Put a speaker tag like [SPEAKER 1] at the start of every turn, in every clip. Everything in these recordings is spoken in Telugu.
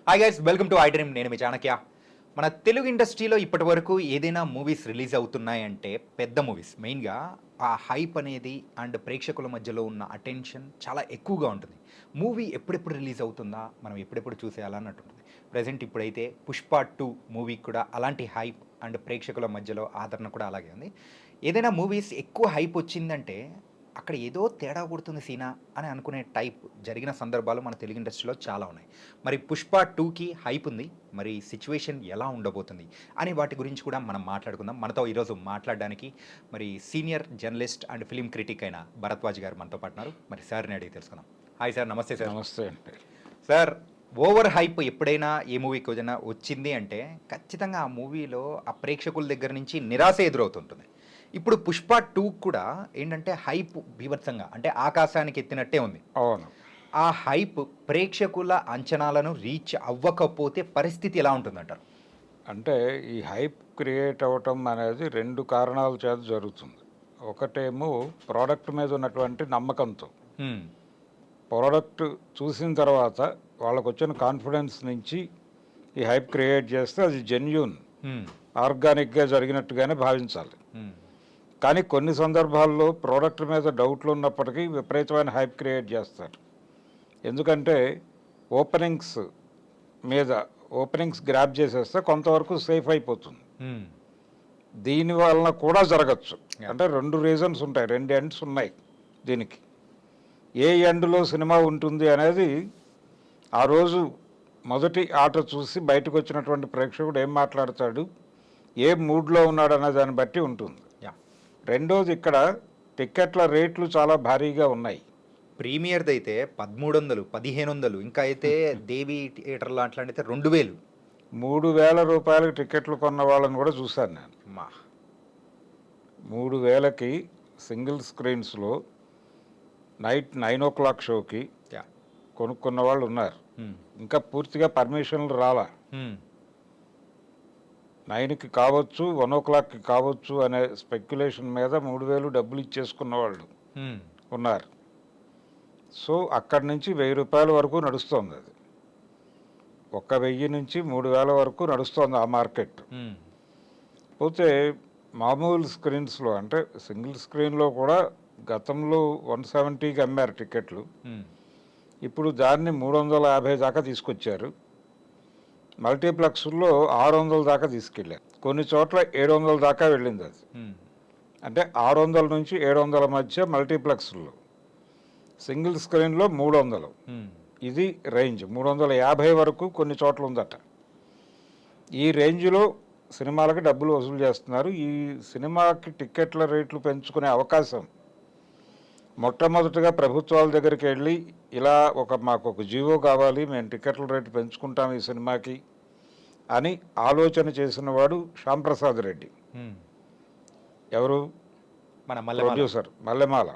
[SPEAKER 1] Hi guys, welcome to I dream. నేను మీ చాణక్య. మన తెలుగు ఇండస్ట్రీలో ఇప్పటి వరకు ఏదైనా మూవీస్ రిలీజ్ అవుతున్నాయంటే పెద్ద మూవీస్ మెయిన్గా ఆ హైప్ అనేది అండ్ ప్రేక్షకుల మధ్యలో ఉన్న అటెన్షన్ చాలా ఎక్కువగా ఉంటుంది. మూవీ ఎప్పుడెప్పుడు రిలీజ్ అవుతుందా, మనం ఎప్పుడెప్పుడు చూసేయాలన్నట్టు ఉంటుంది. ప్రజెంట్ ఇప్పుడైతే పుష్ప 2 మూవీకి కూడా అలాంటి హైప్ అండ్ ప్రేక్షకుల మధ్యలో ఆదరణ కూడా అలాగే ఉంది. ఏదైనా మూవీస్ ఎక్కువ హైప్ వచ్చిందంటే అక్కడ ఏదో తేడా కొడుతుంది సీనా అని అనుకునే టైప్ జరిగిన సందర్భాలు మన తెలుగు ఇండస్ట్రీలో చాలా ఉన్నాయి. మరి పుష్ప 2కి హైప్ ఉంది, మరి సిచ్యువేషన్ ఎలా ఉండబోతుంది అని వాటి గురించి కూడా మనం మాట్లాడుకుందాం. మనతో ఈరోజు మాట్లాడడానికి మరి senior journalist and film critic అయిన భరద్వాజ్ గారు మనతో పాటున్నారు. మరి సార్ని అడిగి తెలుసుకుందాం. హాయ్ సార్, నమస్తే సార్.
[SPEAKER 2] నమస్తే అండి.
[SPEAKER 1] సార్, ఓవర్ హైప్ ఎప్పుడైనా ఏ మూవీకి ఏదైనా వచ్చింది అంటే ఖచ్చితంగా ఆ మూవీలో ఆ ప్రేక్షకుల దగ్గర నుంచి నిరాశ ఎదురవుతుంటుంది. ఇప్పుడు పుష్ప 2 కూడా ఏంటంటే హైప్ బీభత్సంగా అంటే ఆకాశానికి ఎత్తినట్టే ఉంది.
[SPEAKER 2] అవును.
[SPEAKER 1] ఆ హైప్ ప్రేక్షకుల అంచనాలను రీచ్ అవ్వకపోతే పరిస్థితి ఎలా ఉంటుందంటారు?
[SPEAKER 2] అంటే ఈ హైప్ క్రియేట్ అవ్వటం అనేది రెండు కారణాల చేత జరుగుతుంది. ఒకటేమో ప్రోడక్ట్ మీద ఉన్నటువంటి నమ్మకంతో, ప్రోడక్ట్ చూసిన తర్వాత వాళ్ళకు వచ్చిన కాన్ఫిడెన్స్ నుంచి ఈ హైప్ క్రియేట్ చేస్తే అది జెన్యూన్ ఆర్గానిక్గా జరిగినట్టుగానే భావించాలి. కానీ కొన్ని సందర్భాల్లో ప్రోడక్ట్ మీద డౌట్లు ఉన్నప్పటికీ విపరీతమైన హైప్ క్రియేట్ చేస్తారు. ఎందుకంటే ఓపెనింగ్స్ గ్రాప్ చేసేస్తే కొంతవరకు సేఫ్ అయిపోతుంది. దీని వలన కూడా జరగచ్చు. అంటే రెండు రీజన్స్ ఉంటాయి, రెండు ఎండ్స్ ఉన్నాయి దీనికి. ఏ ఎండ్లో సినిమా ఉంటుంది అనేది ఆ రోజు మొదటి ఆట చూసి బయటకు వచ్చినటువంటి ప్రేక్షకుడు ఏం మాట్లాడతాడు, ఏ మూడ్లో ఉన్నాడు అనే దాన్ని బట్టి ఉంటుంది. రెండోది, ఇక్కడ టిక్కెట్ల రేట్లు చాలా భారీగా ఉన్నాయి.
[SPEAKER 1] ప్రీమియర్ది అయితే 1300, 1500, ఇంకా అయితే దేవి థియేటర్లో అట్లాంటితే 2000.
[SPEAKER 2] 3000 రూపాయలకి టిక్కెట్లు కొన్న వాళ్ళని కూడా చూశాను నేను.
[SPEAKER 1] మా
[SPEAKER 2] 3000కి సింగిల్ స్క్రీన్స్లో నైట్ 9 o'clock షోకి కొనుక్కున్న వాళ్ళు ఉన్నారు. ఇంకా పూర్తిగా పర్మిషన్లు రాలా. 9కి కావచ్చు, 1 o'clockకి కావచ్చు అనే స్పెక్యులేషన్ మీద 3000 డబ్బులు ఇచ్చేసుకున్న వాళ్ళు ఉన్నారు. సో అక్కడి నుంచి 1000 రూపాయల వరకు నడుస్తుంది. అది 1000 నుంచి 3000 వరకు నడుస్తుంది ఆ మార్కెట్. పోతే మామూలు స్క్రీన్స్లో అంటే సింగిల్ స్క్రీన్లో కూడా గతంలో 170కి అమ్మారు టికెట్లు. ఇప్పుడు దాన్ని 350 దాకా తీసుకొచ్చారు. మల్టీప్లెక్స్లో 600 దాకా తీసుకెళ్ళారు. కొన్ని చోట్ల 700 దాకా వెళ్ళింది అది. అంటే 600 నుంచి 700 మధ్య మల్టీప్లెక్స్లో. సింగిల్ స్క్రీన్లో 300. ఇది రేంజ్. 350 వరకు కొన్ని చోట్ల ఉందట. ఈ రేంజ్లో సినిమాలకి డబ్బులు వసూలు చేస్తున్నారు. ఈ సినిమాకి టిక్కెట్ల రేట్లు పెంచుకునే అవకాశం మొట్టమొదటిగా ప్రభుత్వాల దగ్గరికి వెళ్ళి ఇలా మాకు ఒక జీవో కావాలి, మేము టికెట్ల రేటు పెంచుకుంటాం ఈ సినిమాకి అని ఆలోచన చేసిన వాడు శ్యాంప్రసాద్ రెడ్డి. ఎవరు?
[SPEAKER 1] మన
[SPEAKER 2] ప్రొడ్యూసర్ మల్లెమాల.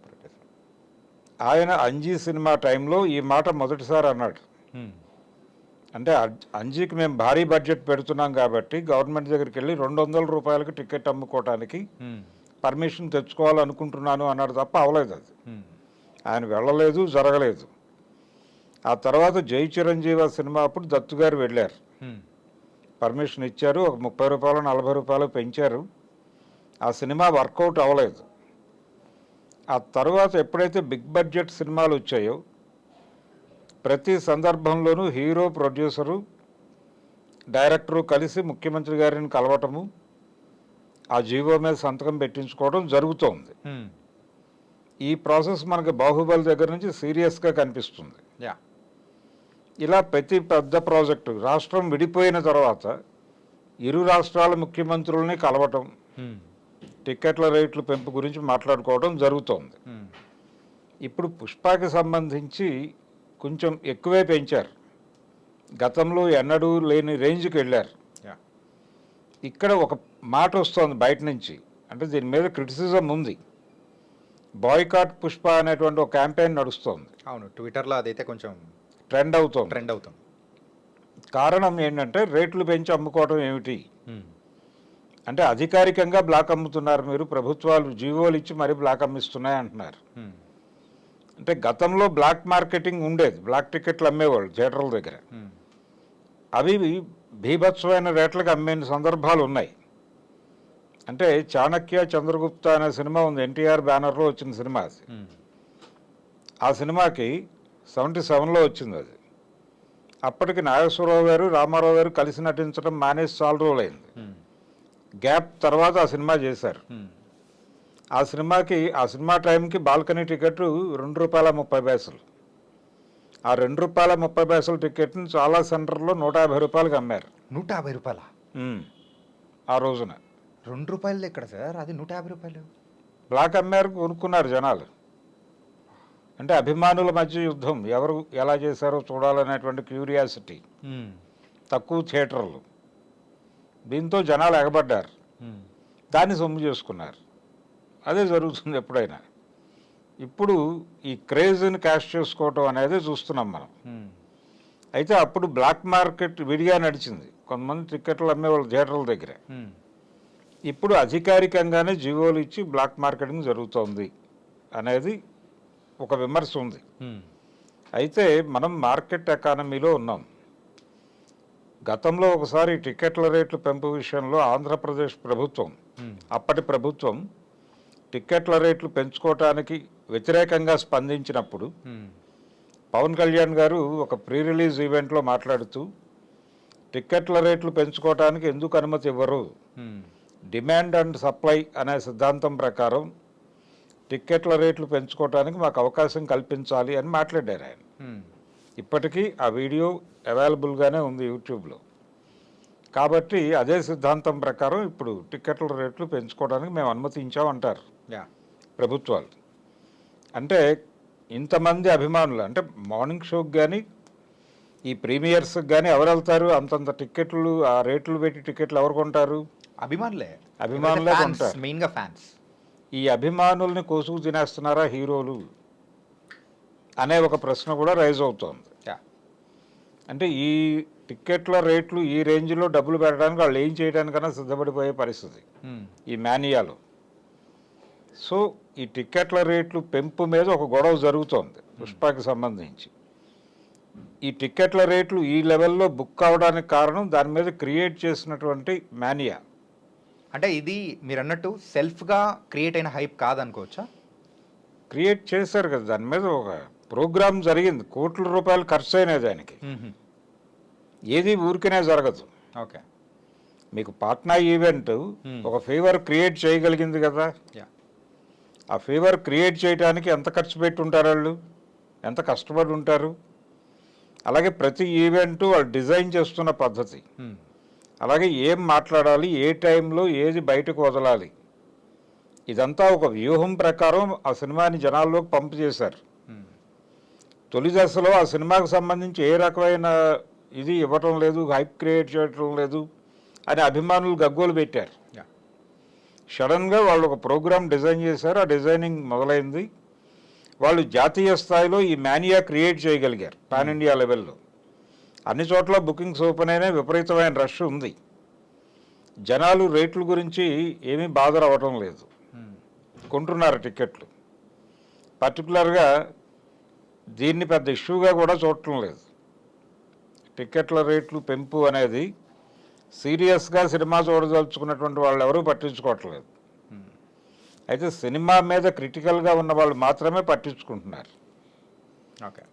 [SPEAKER 1] ప్రొడ్యూసర్.
[SPEAKER 2] ఆయన అంజీ సినిమా టైంలో ఈ మాట మొదటిసారి అన్నాడు. అంటే అంజీకి మేము భారీ బడ్జెట్ పెడుతున్నాం కాబట్టి గవర్నమెంట్ దగ్గరికి వెళ్ళి 200 రూపాయలకి టికెట్ అమ్ముకోవటానికి పర్మిషన్ తెచ్చుకోవాలనుకుంటున్నాను అన్నాడు తప్ప అవలేదు అది. ఆయన వెళ్ళలేదు, జరగలేదు. ఆ తర్వాత జై చిరంజీవి సినిమా అప్పుడు దత్తు గారు వెళ్ళారు, పర్మిషన్ ఇచ్చారు. ఒక 30 రూపాయలు 40 రూపాయలు పెంచారు. ఆ సినిమా వర్కౌట్ అవ్వలేదు. ఆ తర్వాత ఎప్పుడైతే బిగ్ బడ్జెట్ సినిమాలు వచ్చాయో ప్రతి సందర్భంలోనూ హీరో, ప్రొడ్యూసరు, డైరెక్టరు కలిసి ముఖ్యమంత్రి గారిని కలవటము, ఆ జీవో మీద సంతకం పెట్టించుకోవడం జరుగుతోంది. ఈ ప్రాసెస్ మనకి బాహుబలి దగ్గర నుంచి సీరియస్గా కనిపిస్తుంది. ఇలా ప్రతి పెద్ద ప్రాజెక్టు రాష్ట్రం విడిపోయిన తర్వాత ఇరు రాష్ట్రాల ముఖ్యమంత్రుల్ని కలవటం, టిక్కెట్ల రేట్లు పెంపు గురించి మాట్లాడుకోవడం జరుగుతోంది. ఇప్పుడు పుష్పకి సంబంధించి కొంచెం ఎక్కువే పెంచారు. గతంలో ఎన్నడూ లేని రేంజ్కి వెళ్ళారు. ఇక్కడ ఒక మాట వస్తుంది బయట నుంచి, అంటే దీని మీద క్రిటిసిజం ఉంది. బాయ్కాట్ పుష్ప అనేటువంటి ఒక క్యాంపెయిన్ నడుస్తోంది.
[SPEAKER 1] అవును, ట్విట్టర్లో అదైతే కొంచెం
[SPEAKER 2] ట్రెండ్ అవుతుంది. కారణం ఏంటంటే రేట్లు పెంచి అమ్ముకోవడం ఏమిటి అంటే అధికారికంగా బ్లాక్ అమ్ముతున్నారు మీరు, ప్రభుత్వాలు జీవోలు ఇచ్చి మరీ బ్లాక్ అమ్మిస్తున్నాయి అంటున్నారు. అంటే గతంలో బ్లాక్ మార్కెటింగ్ ఉండేది, బ్లాక్ టికెట్లు అమ్మేవాళ్ళు థియేటర్ల దగ్గర. అవి బీభత్సమైన రేట్లకు అమ్మిన సందర్భాలు ఉన్నాయి. అంటే చాణక్య చంద్రగుప్త అనే సినిమా ఉంది, ఎన్టీఆర్ బ్యానర్లో వచ్చిన సినిమా అది. ఆ సినిమాకి 77లో వచ్చింది అది. అప్పటికి నాగేశ్వరరావు గారు రామారావు గారు కలిసి నటించడం మానేసి చాలా రోజులైంది. గ్యాప్ తర్వాత ఆ సినిమా చేశారు. ఆ సినిమా టైంకి బాల్కనీ టికెట్ ₹2.30. ఆ ₹2.30 టికెట్ని చాలా సెంటర్లో ₹150 అమ్మారు.
[SPEAKER 1] ₹150
[SPEAKER 2] ఆ రోజున.
[SPEAKER 1] ₹2 ఎక్కడ సార్, అది ₹150.
[SPEAKER 2] బ్లాక్ అమ్మారు, కొనుక్కున్నారు జనాలు. అంటే అభిమానుల మధ్య యుద్ధం, ఎవరు ఎలా చేశారో చూడాలనేటువంటి క్యూరియాసిటీ, తక్కువ థియేటర్లు, దీంతో జనాలు ఎగబడ్డారు, దాన్ని సొమ్ము చేసుకున్నారు. అదే జరుగుతుంది ఎప్పుడైనా. ఇప్పుడు ఈ క్రేజ్ని క్యాష్ చేసుకోవటం అనేది చూస్తున్నాం మనం. అయితే అప్పుడు బ్లాక్ మార్కెట్ విడిగా నడిచింది, కొంతమంది టికెట్లు అమ్మేవాళ్ళు థియేటర్ల దగ్గర. ఇప్పుడు అధికారికంగానే జీవోలు ఇచ్చి బ్లాక్ మార్కెటింగ్ జరుగుతోంది అనేది ఒక విమర్శ ఉంది. అయితే మనం మార్కెట్ ఎకానమీలో ఉన్నాం. గతంలో ఒకసారి టికెట్ల రేట్లు పెంపు విషయంలో ఆంధ్రప్రదేశ్ ప్రభుత్వం, అప్పటి ప్రభుత్వం టికెట్ల రేట్లు పెంచుకోవటానికి వ్యతిరేకంగా స్పందించినప్పుడు పవన్ కళ్యాణ్ గారు ఒక ప్రీ రిలీజ్ ఈవెంట్లో మాట్లాడుతూ టికెట్ల రేట్లు పెంచుకోవటానికి ఎందుకు అనుమతి ఇవ్వరు, డిమాండ్ అండ్ సప్లై అనే సిద్ధాంతం ప్రకారం టిక్కెట్ల రేట్లు పెంచుకోవడానికి మాకు అవకాశం కల్పించాలి అని మాట్లాడారు ఆయన. ఇప్పటికీ ఆ వీడియో అవైలబుల్గానే ఉంది యూట్యూబ్లో. కాబట్టి అదే సిద్ధాంతం ప్రకారం ఇప్పుడు టిక్కెట్ల రేట్లు పెంచుకోవడానికి మేము అనుమతించామంటారు ప్రభుత్వాలు. అంటే ఇంతమంది అభిమానులు, అంటే మార్నింగ్ షోకి కానీ ఈ ప్రీమియర్స్కి కానీ ఎవరు వెళ్తారు? అంతంత టిక్కెట్లు, ఆ రేట్లు పెట్టి టిక్కెట్లు ఎవరు కొంటారు? అభిమానులే కొంటారు,
[SPEAKER 1] మెయిన్గా ఫ్యాన్స్.
[SPEAKER 2] ఈ అభిమానుల్ని కోసుకు తినేస్తున్నారా హీరోలు అనే ఒక ప్రశ్న కూడా రైజ్ అవుతోంది. అంటే ఈ టిక్కెట్ల రేట్లు ఈ రేంజ్లో డబ్బులు పెట్టడానికి వాళ్ళు ఏం చేయడానికన్నా సిద్ధపడిపోయే పరిస్థితి ఈ మేనియాలో. సో ఈ టిక్కెట్ల రేట్లు పెంపు మీద ఒక గొడవ జరుగుతోంది పుష్పకి సంబంధించి. ఈ టిక్కెట్ల రేట్లు ఈ లెవెల్లో బుక్ అవడానికి కారణం దాని మీద క్రియేట్ చేసినటువంటి మేనియా.
[SPEAKER 1] అంటే ఇది మీరు అన్నట్టు సెల్ఫ్గా క్రియేట్ అయిన హైప్ కాదనుకోవచ్చా?
[SPEAKER 2] క్రియేట్ చేశారు కదా, దాని మీద ఒక ప్రోగ్రామ్ జరిగింది, కోట్ల రూపాయలు ఖర్చు అయినాయి దానికి. ఏది ఊరికనే జరగదు.
[SPEAKER 1] ఓకే,
[SPEAKER 2] మీకు పాట్నా ఈవెంట్ ఒక ఫీవర్ క్రియేట్ చేయగలిగింది కదా. ఆ ఫీవర్ క్రియేట్ చేయడానికి ఎంత ఖర్చు పెట్టి ఉంటారు వాళ్ళు, ఎంత కష్టపడి ఉంటారు. అలాగే ప్రతి ఈవెంటు వాళ్ళు డిజైన్ చేస్తున్న పద్ధతి, అలాగే ఏం మాట్లాడాలి, ఏ టైంలో ఏది బయటకు వదలాలి, ఇదంతా ఒక వ్యూహం ప్రకారం ఆ సినిమాని జనాల్లోకి పంపు చేశారు. తొలి దశలో ఆ సినిమాకు సంబంధించి ఏ రకమైన ఇది ఇవ్వటం లేదు, హైప్ క్రియేట్ చేయటం లేదు అని అభిమానులు గగ్గోలు పెట్టారు. సడన్గా వాళ్ళు ఒక ప్రోగ్రామ్ డిజైన్ చేశారు, ఆ డిజైనింగ్ మొదలైంది. వాళ్ళు జాతీయ స్థాయిలో ఈ మేనియా క్రియేట్ చేయగలిగారు పాన్ ఇండియా లెవెల్లో. అన్ని చోట్ల బుకింగ్స్ ఓపెన్ అయినా విపరీతమైన రష్ ఉంది. జనాలు రేట్ల గురించి ఏమీ బాధ అవ్వటం లేదు, కొంటున్నారు టికెట్లు. పర్టికులర్గా దీన్ని పెద్ద ఇష్యూగా కూడా చూడటం లేదు. టికెట్ల రేట్లు పెంపు అనేది సీరియస్గా సినిమా చూడదలుచుకున్నటువంటి వాళ్ళు ఎవరూ పట్టించుకోవట్లేదు. అయితే సినిమా మీద క్రిటికల్గా ఉన్న వాళ్ళు మాత్రమే పట్టించుకుంటున్నారు.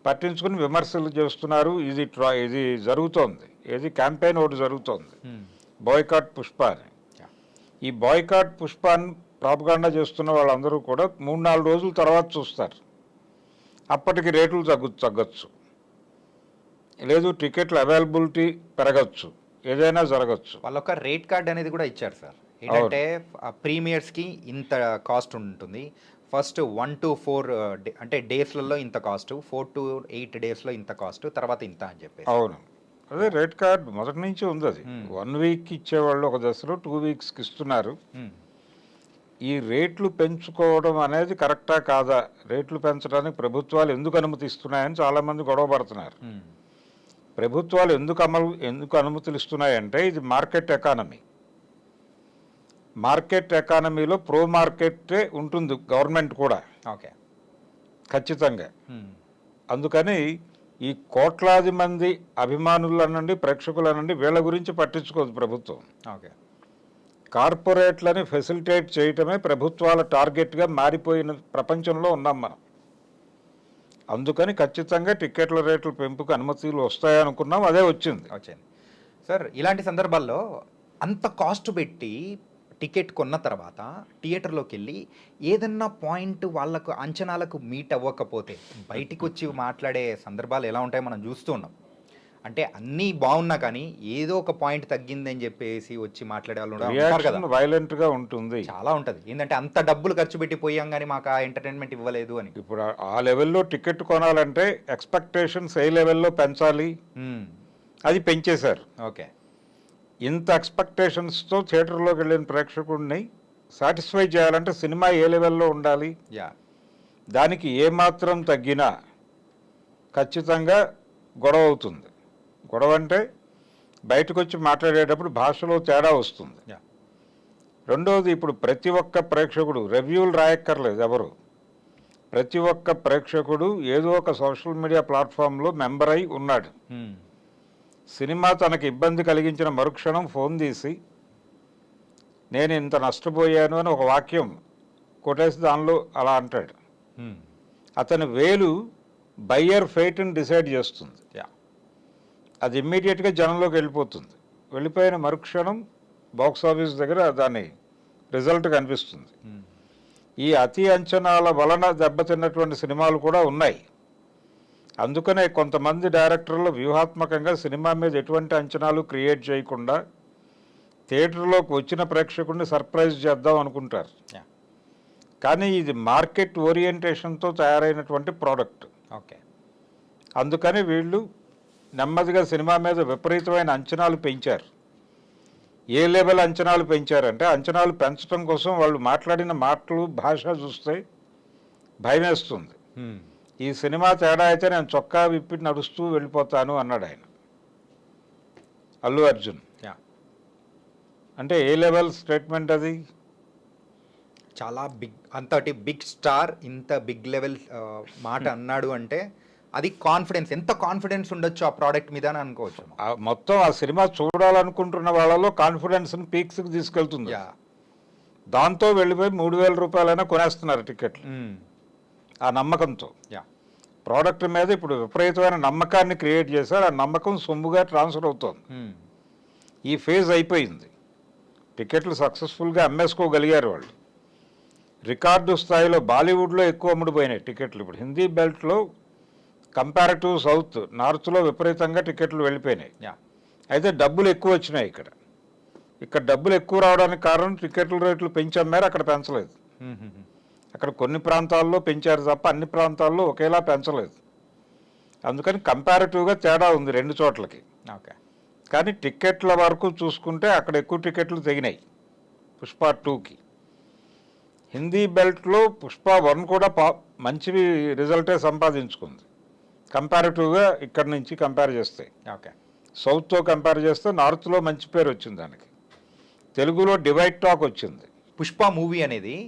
[SPEAKER 2] పట్టించుకుని విమర్శలు చేస్తున్నారు. ఇది జరుగుతోంది, ఏది క్యాంపెయిన్ ఒకటి జరుగుతోంది, బాయ్కాట్ పుష్ప అని. ఈ బాయ్కాట్ పుష్పాన్ని ప్రాపగాండా చేస్తున్న వాళ్ళందరూ కూడా 3-4 రోజుల తర్వాత చూస్తారు. అప్పటికి రేట్లు తగ్గచ్చు, లేదు టికెట్ల అవైలబిలిటీ పెరగచ్చు, ఏదైనా జరగచ్చు.
[SPEAKER 1] వాళ్ళొక రేట్ కార్డ్ అనేది కూడా ఇచ్చారు సార్. ఏంటంటే ప్రీమియర్స్కి ఇంత కాస్ట్ ఉంటుంది, ఫస్ట్ 1 to 4 అంటే డేస్లలో ఇంత కాస్ట్, 4 to 8 డేస్లో ఇంత కాస్ట్, తర్వాత ఇంత అని చెప్పి.
[SPEAKER 2] అవును, అదే రేట్ కార్డ్ మొదటి నుంచి ఉంది. అది 1 వీక్ ఇచ్చేవాళ్ళు ఒక దశలో 2 వీక్స్కి ఇస్తున్నారు. ఈ రేట్లు పెంచుకోవడం అనేది కరెక్టా కాదా, రేట్లు పెంచడానికి ప్రభుత్వాలు ఎందుకు అనుమతిస్తున్నాయని చాలామంది గొడవ పడుతున్నారు. ప్రభుత్వాలు ఎందుకు అనుమతులు ఇస్తున్నాయంటే ఇది మార్కెట్ ఎకానమీ. మార్కెట్ ఎకానమీలో ప్రో మార్కెటే ఉంటుంది గవర్నమెంట్ కూడా.
[SPEAKER 1] ఓకే,
[SPEAKER 2] ఖచ్చితంగా. అందుకని ఈ కోట్లాది మంది అభిమానులనండి ప్రేక్షకులనండి వీళ్ళ గురించి పట్టించుకోదు ప్రభుత్వం.
[SPEAKER 1] ఓకే.
[SPEAKER 2] కార్పొరేట్లని ఫెసిలిటేట్ చేయటమే ప్రభుత్వాల టార్గెట్గా మారిపోయిన ప్రపంచంలో ఉన్నాం మనం. అందుకని ఖచ్చితంగా టికెట్ల రేట్ల పెంపుకు అనుమతులు వస్తాయనుకున్నాం, అదే వచ్చింది.
[SPEAKER 1] సార్ ఇలాంటి సందర్భాల్లో అంత కాస్ట్ పెట్టి టికెట్ కొన్న తర్వాత థియేటర్లోకి వెళ్ళి ఏదన్నా పాయింట్ వాళ్ళకు అంచనాలకు మీట్ అవ్వకపోతే బయటికి వచ్చి మాట్లాడే సందర్భాలు ఎలా ఉంటాయో మనం చూస్తూ ఉన్నాం. అంటే అన్నీ బాగున్నా కానీ ఏదో ఒక పాయింట్ తగ్గిందని చెప్పేసి వచ్చి మాట్లాడే వాళ్ళు ఉంటారు కదా,
[SPEAKER 2] వైలెంట్ గా ఉంటుంది,
[SPEAKER 1] చాలా ఉంటుంది. ఏంటంటే అంత డబ్బులు ఖర్చు పెట్టి పోయాం కానీ మాకు ఆ ఎంటర్టైన్మెంట్ ఇవ్వలేదు అని.
[SPEAKER 2] ఇప్పుడు ఆ లెవెల్లో టికెట్ కొనాలంటే ఎక్స్పెక్టేషన్స్ ఏ లెవెల్లో పెంచాలి, అది పెంచేశారు.
[SPEAKER 1] ఓకే.
[SPEAKER 2] ఇంత ఎక్స్పెక్టేషన్స్తో థియేటర్లోకి వెళ్ళిన ప్రేక్షకుడిని సాటిస్ఫై చేయాలంటే సినిమా ఏ లెవెల్లో ఉండాలి, దానికి ఏమాత్రం తగ్గినా ఖచ్చితంగా గొడవ అవుతుంది. గొడవ అంటే బయటకు వచ్చి మాట్లాడేటప్పుడు భాషలో తేడా వస్తుంది. రెండవది, ఇప్పుడు ప్రతి ఒక్క ప్రేక్షకుడు రివ్యూలు రాయక్కర్లేదు ఎవరు, ప్రతి ఒక్క ప్రేక్షకుడు ఏదో ఒక సోషల్ మీడియా ప్లాట్ఫామ్లో మెంబర్ అయి ఉన్నాడు. సినిమా తనకు ఇబ్బంది కలిగించిన మరుక్షణం ఫోన్ తీసి నేను ఇంత నష్టపోయాను అని ఒక వాక్యం కొట్టేసి దానిలో అలా అంటాడు. అతని వేలు బయ్యర్ ఫేట్ని డిసైడ్ చేస్తుంది. అది ఇమ్మీడియట్గా జనంలోకి వెళ్ళిపోతుంది. వెళ్ళిపోయిన మరుక్షణం బాక్స్ ఆఫీస్ దగ్గర దాని రిజల్ట్ కనిపిస్తుంది. ఈ అతి అంచనాల వలన దెబ్బతిన్నటువంటి సినిమాలు కూడా ఉన్నాయి. అందుకనే కొంతమంది డైరెక్టర్లు వ్యూహాత్మకంగా సినిమా మీద ఎటువంటి అంచనాలు క్రియేట్ చేయకుండా థియేటర్లోకి వచ్చిన ప్రేక్షకుడిని సర్ప్రైజ్ చేద్దాం అనుకుంటారు. కానీ ఇది మార్కెట్ ఓరియంటేషన్తో తయారైనటువంటి ప్రోడక్ట్.
[SPEAKER 1] ఓకే.
[SPEAKER 2] అందుకని వీళ్ళు నెమ్మదిగా సినిమా మీద విపరీతమైన అంచనాలు పెంచారు. ఏ లెవెల్ అంచనాలు పెంచారంటే అంచనాలు పెంచడం కోసం వాళ్ళు మాట్లాడిన మాటలు భాష చూస్తే భయమేస్తుంది. ఈ సినిమా తేడా అయితే నేను చొక్కా విప్పి నడుస్తూ వెళ్ళిపోతాను అన్నాడు ఆయన, అల్లు అర్జున్. అంటే ఏ లెవెల్ స్టేట్మెంట్ అది,
[SPEAKER 1] చాలా బిగ్, అంతటి బిగ్ స్టార్ ఇంత బిగ్ లెవెల్ మాట అన్నాడు అంటే అది కాన్ఫిడెన్స్, ఎంత కాన్ఫిడెన్స్ ఉండొచ్చు ఆ ప్రోడక్ట్ మీద అని అనుకోవచ్చు.
[SPEAKER 2] మొత్తం ఆ సినిమా చూడాలనుకుంటున్న వాళ్ళలో కాన్ఫిడెన్స్ని పీక్స్కి తీసుకెళ్తుంది. దాంతో వెళ్ళిపోయి 3,000 రూపాయలైనా కొనేస్తున్నారు టికెట్లు ఆ నమ్మకంతో. ప్రోడక్ట్ మీద ఇప్పుడు విపరీతమైన నమ్మకాన్ని క్రియేట్ చేశారు. ఆ నమ్మకం సొమ్ముగా ట్రాన్స్ఫర్ అవుతుంది. ఈ ఫేజ్ అయిపోయింది. టికెట్లు సక్సెస్ఫుల్గా అమ్మేసుకోగలిగారు వాళ్ళు. రికార్డు స్థాయిలో బాలీవుడ్లో ఎక్కువ అమ్ముడుపోయినాయి టికెట్లు. ఇప్పుడు హిందీ బెల్ట్లో కంపారిటివ్ సౌత్ నార్త్లో విపరీతంగా టికెట్లు వెళ్ళిపోయినాయి. అయితే డబ్బులు ఎక్కువ వచ్చినాయి ఇక్కడ డబ్బులు ఎక్కువ రావడానికి కారణం టికెట్ల రేట్లు పెంచి అమ్మారు, అక్కడ పెంచలేదు. అక్కడ కొన్ని ప్రాంతాల్లో పెంచారు తప్ప అన్ని ప్రాంతాల్లో ఒకేలా పెంచలేదు. అందుకని కంపారిటివ్గా తేడా ఉంది రెండు చోట్లకి.
[SPEAKER 1] ఓకే.
[SPEAKER 2] కానీ టికెట్ల వరకు చూసుకుంటే అక్కడ ఎక్కువ టికెట్లు తెగినాయి పుష్ప 2కి. హిందీ బెల్ట్లో పుష్ప 1 కూడా మంచి రిజల్టే సంపాదించుకుంది కంపారిటివ్గా ఇక్కడ నుంచి కంపేర్ చేస్తే.
[SPEAKER 1] ఓకే.
[SPEAKER 2] సౌత్తో కంపేర్ చేస్తే నార్త్లో మంచి పేరు వచ్చింది దానికి. తెలుగులో డివైడ్ టాక్ వచ్చింది.
[SPEAKER 1] పుష్ప మూవీ అనేది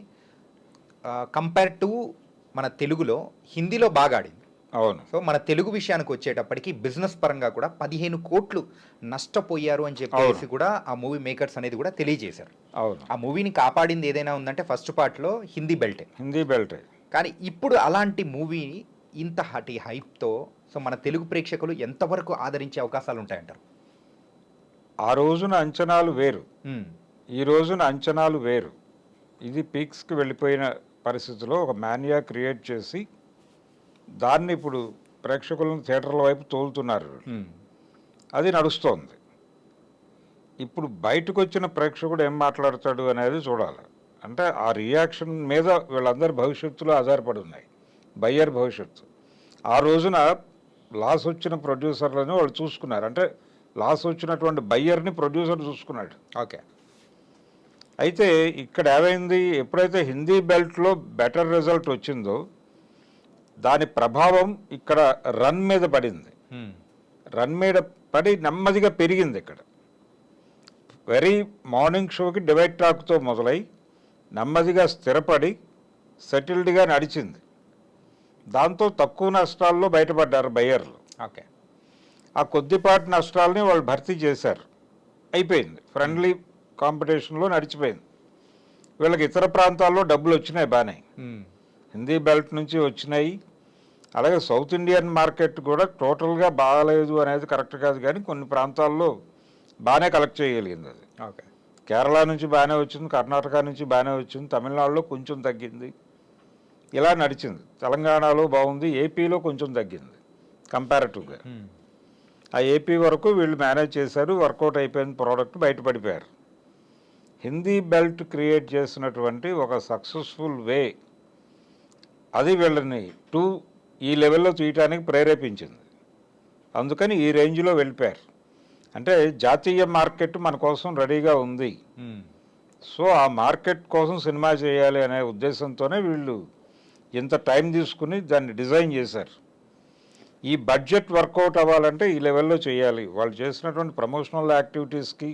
[SPEAKER 1] కంపేర్ టు మన తెలుగులో హిందీలో బాగా ఆడింది.
[SPEAKER 2] అవును.
[SPEAKER 1] సో మన తెలుగు విషయానికి వచ్చేటప్పటికి బిజినెస్ పరంగా కూడా 15 కోట్లు నష్టపోయారు అని చెప్పేసి కూడా ఆ మూవీ మేకర్స్ అనేది కూడా తెలియజేశారు.
[SPEAKER 2] అవును.
[SPEAKER 1] ఆ మూవీని కాపాడింది ఏదైనా ఉందంటే ఫస్ట్ పార్ట్లో హిందీ బెల్టే. కానీ ఇప్పుడు అలాంటి మూవీ ఇంత హైప్తో సో మన తెలుగు ప్రేక్షకులు ఎంతవరకు ఆదరించే అవకాశాలు ఉంటాయంటారు?
[SPEAKER 2] ఆ రోజున అంచనాలు వేరు, ఈ రోజున అంచనాలు వేరు. ఇది పీక్స్కి వెళ్ళిపోయిన పరిస్థితిలో ఒక మానియా క్రియేట్ చేసి దాన్ని ఇప్పుడు ప్రేక్షకులను థియేటర్ల వైపు తోలుతున్నారు. అది నడుస్తోంది. ఇప్పుడు బయటకు వచ్చిన ప్రేక్షకుడు ఏం మాట్లాడతాడు అనేది చూడాలి. అంటే ఆ రియాక్షన్ మీద వీళ్ళందరి భవిష్యత్తులో ఆధారపడి ఉన్నాయి, బయ్యర్ భవిష్యత్తు. ఆ రోజున లాస్ వచ్చిన ప్రొడ్యూసర్లను వాళ్ళు చూసుకున్నారు. అంటే లాస్ వచ్చినటువంటి బయ్యర్ని ప్రొడ్యూసర్ చూసుకున్నాడు.
[SPEAKER 1] ఓకే.
[SPEAKER 2] అయితే ఇక్కడ ఏమైంది, ఎప్పుడైతే హిందీ బెల్ట్లో బెటర్ రిజల్ట్ వచ్చిందో దాని ప్రభావం ఇక్కడ రన్ మీద పడింది. రన్ మీద పడి నెమ్మదిగా పెరిగింది. ఇక్కడ వెరీ మార్నింగ్ షోకి డివైడ్ టాక్తో మొదలై నెమ్మదిగా స్థిరపడి సెటిల్డ్గా నడిచింది. దాంతో తక్కువ నష్టాల్లో బయటపడ్డారు బయ్యర్లు.
[SPEAKER 1] ఓకే.
[SPEAKER 2] ఆ కొద్దిపాటి నష్టాలని వాళ్ళు భర్తీ చేశారు, అయిపోయింది. ఫ్రెండ్లీ కాంపిటీషన్లో నడిచిపోయింది. వీళ్ళకి ఇతర ప్రాంతాల్లో డబ్బులు వచ్చినాయి బాగానే, హిందీ బెల్ట్ నుంచి వచ్చినాయి. అలాగే సౌత్ ఇండియన్ మార్కెట్ కూడా టోటల్గా బాగాలేదు అనేది కరెక్ట్ కాదు, కానీ కొన్ని ప్రాంతాల్లో బాగానే కలెక్ట్ చేయగలిగింది అది.
[SPEAKER 1] ఓకే.
[SPEAKER 2] కేరళ నుంచి బాగానే వచ్చింది, కర్ణాటక నుంచి బాగానే వచ్చింది, తమిళనాడులో కొంచెం తగ్గింది, ఇలా నడిచింది. తెలంగాణలో బాగుంది, ఏపీలో కొంచెం తగ్గింది కంపారిటివ్గా. ఆ ఏపీ వరకు వీళ్ళు మేనేజ్ చేశారు, వర్కౌట్ అయిపోయిన ప్రోడక్ట్ బయటపడిపోయారు. హిందీ బెల్ట్ క్రియేట్ చేసినటువంటి ఒక సక్సెస్ఫుల్ వే అది వీళ్ళని ఈ లెవెల్లో తీయటానికి ప్రేరేపించింది. అందుకని ఈ రేంజ్లో వెళ్ళిపోయారు. అంటే జాతీయ మార్కెట్ మన కోసం రెడీగా ఉంది, సో ఆ మార్కెట్ కోసం సినిమా చేయాలి అనే ఉద్దేశంతోనే వీళ్ళు ఇంత టైం తీసుకుని దాన్ని డిజైన్ చేశారు. ఈ బడ్జెట్ వర్కౌట్ అవ్వాలంటే ఈ లెవెల్లో చేయాలి. వాళ్ళు చేసినటువంటి ప్రమోషనల్ యాక్టివిటీస్కి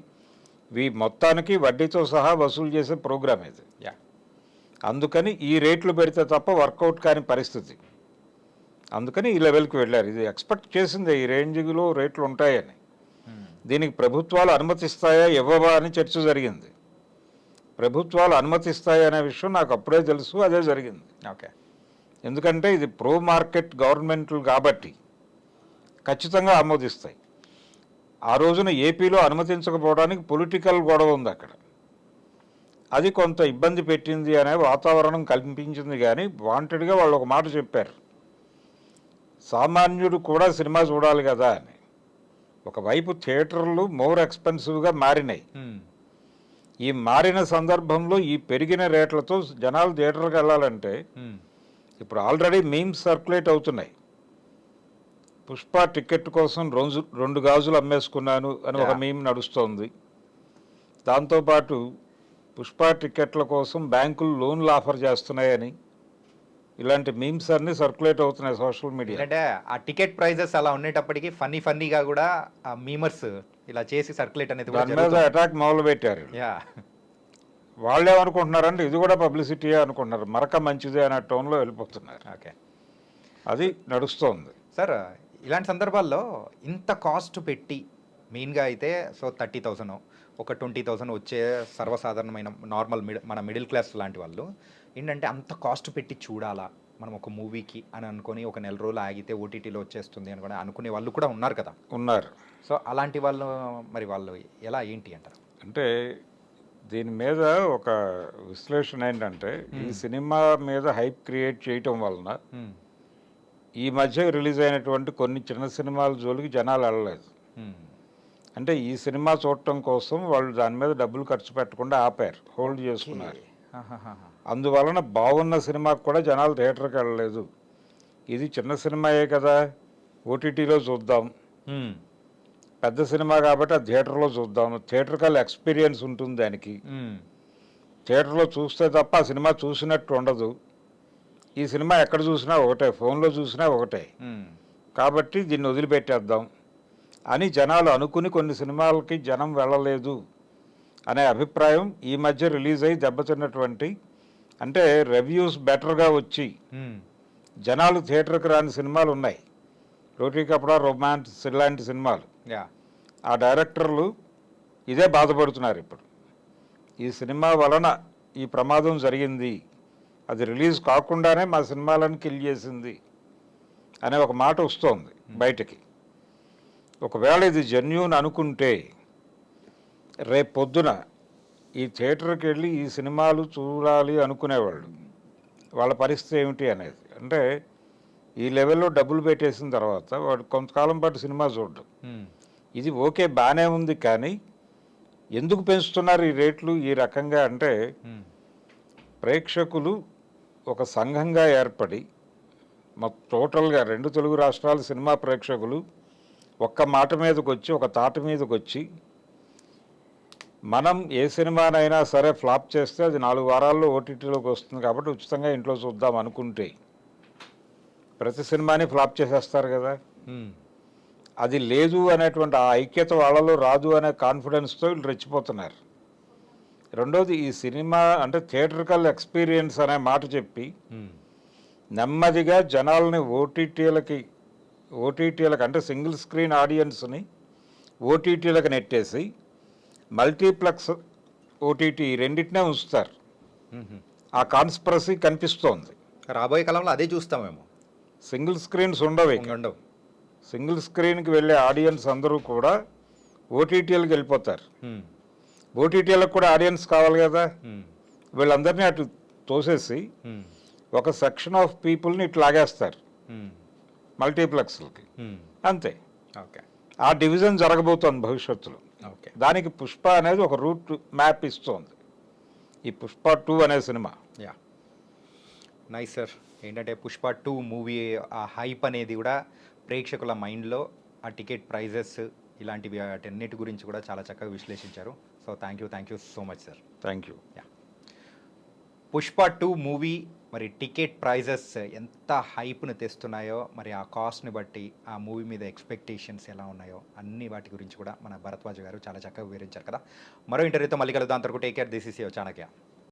[SPEAKER 2] మొత్తానికి వడ్డీతో సహా వసూలు చేసే ప్రోగ్రామ్ ఇది. అందుకని ఈ రేట్లు పెడితే తప్ప వర్కౌట్ కాని పరిస్థితి. అందుకని ఈ లెవెల్కి వెళ్ళారు. ఇది ఎక్స్పెక్ట్ చేసిందే, ఈ రేంజ్లో రేట్లు ఉంటాయని. దీనికి ప్రభుత్వాలు అనుమతిస్తాయా ఇవ్వవా అని చర్చ జరిగింది. ప్రభుత్వాలు అనుమతిస్తాయా అనే విషయం నాకు అప్పుడే తెలుసు, అదే జరిగింది.
[SPEAKER 1] ఓకే.
[SPEAKER 2] ఎందుకంటే ఇది ప్రో మార్కెట్ గవర్నమెంట్లు కాబట్టి ఖచ్చితంగా ఆమోదిస్తాయి. ఆ రోజున ఏపీలో అనుమతించకపోవడానికి పొలిటికల్ గొడవ ఉంది అక్కడ, అది కొంత ఇబ్బంది పెట్టింది అనే వాతావరణం కల్పించింది. కానీ వాంటెడ్గా వాళ్ళు ఒక మాట చెప్పారు, సామాన్యుడు కూడా సినిమా చూడాలి కదా అని. ఒకవైపు థియేటర్లు మోర్ ఎక్స్పెన్సివ్గా మారినాయి. ఈ మారిన సందర్భంలో ఈ పెరిగిన రేట్లతో జనాలు థియేటర్కి వెళ్ళాలంటే ఇప్పుడు ఆల్రెడీ మీమ్స్ సర్క్యులేట్ అవుతున్నాయి. పుష్ప టికెట్ కోసం 2 గాజులు అమ్మేసుకున్నాను అని ఒక మీమ్ నడుస్తోంది. దాంతోపాటు పుష్ప టికెట్ల కోసం బ్యాంకులు లోన్లు ఆఫర్ చేస్తున్నాయని ఇలాంటి మీమ్స్ అన్ని సర్క్యులేట్ అవుతున్నాయి సోషల్ మీడియా.
[SPEAKER 1] అంటే ఆ టికెట్ ప్రైజెస్ అలా ఉండేటప్పటికి ఫన్నీగా కూడా ఆ మీమర్స్ ఇలా చేసి సర్క్యులేట్ అనేది
[SPEAKER 2] దాని మీద అటాక్ మొదలు పెట్టారు. వాళ్ళు ఏమనుకుంటున్నారంటే ఇది కూడా పబ్లిసిటీ అనుకుంటున్నారు, మరక మంచిదే అనే టోన్లో వెళ్ళిపోతున్నారు.
[SPEAKER 1] ఓకే.
[SPEAKER 2] అది నడుస్తోంది
[SPEAKER 1] సార్. ఇలాంటి సందర్భాల్లో ఇంత కాస్ట్ పెట్టి మెయిన్గా అయితే 30,000 ఒక 20,000 వచ్చే సర్వసాధారణమైన నార్మల్ మన మిడిల్ క్లాస్ లాంటి వాళ్ళు ఏంటంటే అంత కాస్ట్ పెట్టి చూడాలా మనం ఒక మూవీకి అని అనుకొని ఒక నెల రోజులు ఆగితే ఓటీటీలో వచ్చేస్తుంది అని కూడా అనుకునే వాళ్ళు కూడా ఉన్నారు కదా.
[SPEAKER 2] ఉన్నారు.
[SPEAKER 1] సో అలాంటి వాళ్ళు మరి వాళ్ళు ఎలా ఏంటి అంటారు?
[SPEAKER 2] అంటే దీని మీద ఒక విశ్లేషణ ఏంటంటే ఈ సినిమా మీద హైప్ క్రియేట్ చేయటం వలన ఈ మధ్య రిలీజ్ అయినటువంటి కొన్ని చిన్న సినిమాల జోలికి జనాలు వెళ్ళలేదు. అంటే ఈ సినిమా చూడటం కోసం వాళ్ళు దాని మీద డబ్బులు ఖర్చు పెట్టకుండా ఆపారు, హోల్డ్ చేసుకున్నారు. అందువలన బాగున్న సినిమాకి కూడా జనాలు థియేటర్కి వెళ్ళలేదు. ఇది చిన్న సినిమాయే కదా, ఓటీటీలో చూద్దాం, పెద్ద సినిమా కాబట్టి ఆ థియేటర్లో చూద్దాం, థియేటర్కల్ ఎక్స్పీరియన్స్ ఉంటుంది దానికి, థియేటర్లో చూస్తే తప్ప ఆ సినిమా చూసినట్టు ఉండదు, ఈ సినిమా ఎక్కడ చూసినా ఒకటే, ఫోన్లో చూసినా ఒకటే, కాబట్టి దీన్ని వదిలిపెట్టేద్దాం అని జనాలు అనుకుని కొన్ని సినిమాలకి జనం వెళ్ళలేదు అనే అభిప్రాయం ఈ మధ్య రిలీజ్ అయ్యి దెబ్బతిన్నటువంటి, అంటే రివ్యూస్ బెటర్గా వచ్చి జనాలు థియేటర్కి రాని సినిమాలు ఉన్నాయి. రోటీ కపడా, రొమాన్స్ ఇలాంటి సినిమాలు. ఆ డైరెక్టర్లు ఇదే బాధపడుతున్నారు ఇప్పుడు. ఈ సినిమా వలన ఈ ప్రమాదం జరిగింది, అది రిలీజ్ కాకుండానే మా సినిమాలను కిల్ చేసింది అనే ఒక మాట వస్తోంది బయటకి. ఒకవేళ ఇది జెన్యూన్ అనుకుంటే రేపు పొద్దున ఈ థియేటర్కి వెళ్ళి ఈ సినిమాలు చూడాలి అనుకునేవాళ్ళు వాళ్ళ పరిస్థితి ఏమిటి అనేది. అంటే ఈ లెవెల్లో డబ్బులు పెట్టేసిన తర్వాత వాడు కొంతకాలం పాటు సినిమా చూడడం, ఇది ఓకే బాగానే ఉంది, కానీ ఎందుకు పెంచుతున్నారు ఈ రేట్లు ఈ రకంగా అంటే ప్రేక్షకులు ఒక సంఘంగా ఏర్పడి టోటల్గా 2 తెలుగు రాష్ట్రాల సినిమా ప్రేక్షకులు ఒక్క మాట మీదకి వచ్చి, ఒక తాట మీదకి వచ్చి, మనం ఏ సినిమానైనా సరే ఫ్లాప్ చేస్తే అది 4 వారాల్లో ఓటీటీలోకి వస్తుంది కాబట్టి ఉచితంగా ఇంట్లో చూద్దాం అనుకుంటే ప్రతి సినిమాని ఫ్లాప్ చేసేస్తారు కదా. అది లేదు అనేటువంటి ఆ ఐక్యత వాళ్ళలో రాదు అనే కాన్ఫిడెన్స్తో వీళ్ళు రెచ్చిపోతున్నారు. రెండోది, ఈ సినిమా అంటే థియేటర్కల్ ఎక్స్పీరియన్స్ అనే మాట చెప్పి నెమ్మదిగా జనాల్ని ఓటీటీలకి ఓటీటీలకు అంటే సింగిల్ స్క్రీన్ ఆడియన్స్ని ఓటీటీలకు నెట్టేసి మల్టీప్లెక్స్ ఓటీటీ రెండింటినే ఉంచుతారు. ఆ కాన్స్పరసీ కనిపిస్తోంది.
[SPEAKER 1] రాబోయే కాలంలో అదే చూస్తామేమో.
[SPEAKER 2] సింగిల్ స్క్రీన్స్ ఉండవు ఇక.
[SPEAKER 1] ఉండవు.
[SPEAKER 2] సింగిల్ స్క్రీన్కి వెళ్ళే ఆడియన్స్ అందరూ కూడా ఓటీటీలకు వెళ్ళిపోతారు. ఓటీటీలకు కూడా ఆడియన్స్ కావాలి కదా, వీళ్ళందరినీ అటు తోసేసి ఒక సెక్షన్ ఆఫ్ పీపుల్ని ఇటు లాగేస్తారు మల్టీప్లెక్స్లకి, అంతే.
[SPEAKER 1] ఓకే.
[SPEAKER 2] ఆ డివిజన్ జరగబోతోంది భవిష్యత్తులో.
[SPEAKER 1] ఓకే.
[SPEAKER 2] దానికి పుష్ప అనేది ఒక రూట్ మ్యాప్ ఇస్తోంది, ఈ పుష్ప 2 అనే సినిమా.
[SPEAKER 1] Yeah, nice sir. ఏంటంటే పుష్ప 2 మూవీ ఆ హైప్ అనేది కూడా ప్రేక్షకుల మైండ్లో, ఆ టికెట్ ప్రైజెస్ ఇలాంటివి వాటన్నిటి గురించి కూడా చాలా చక్కగా విశ్లేషించారు. So thank you so much sir.
[SPEAKER 2] Thank you.
[SPEAKER 1] Yeah, Pushpa 2 movie మరి టికెట్ ప్రైజెస్ ఎంత హైప్ను తెస్తున్నాయో, మరి ఆ కాస్ట్ని బట్టి ఆ మూవీ మీద ఎక్స్పెక్టేషన్స్ ఎలా ఉన్నాయో అన్ని వాటి గురించి కూడా మన భరద్వాజ్ గారు చాలా చక్కగా వివరించారు కదా. మరో ఇంటర్వ్యూతో మళ్ళీ కలుద్దాం. అంతవరకు take care. This is your Chanakya.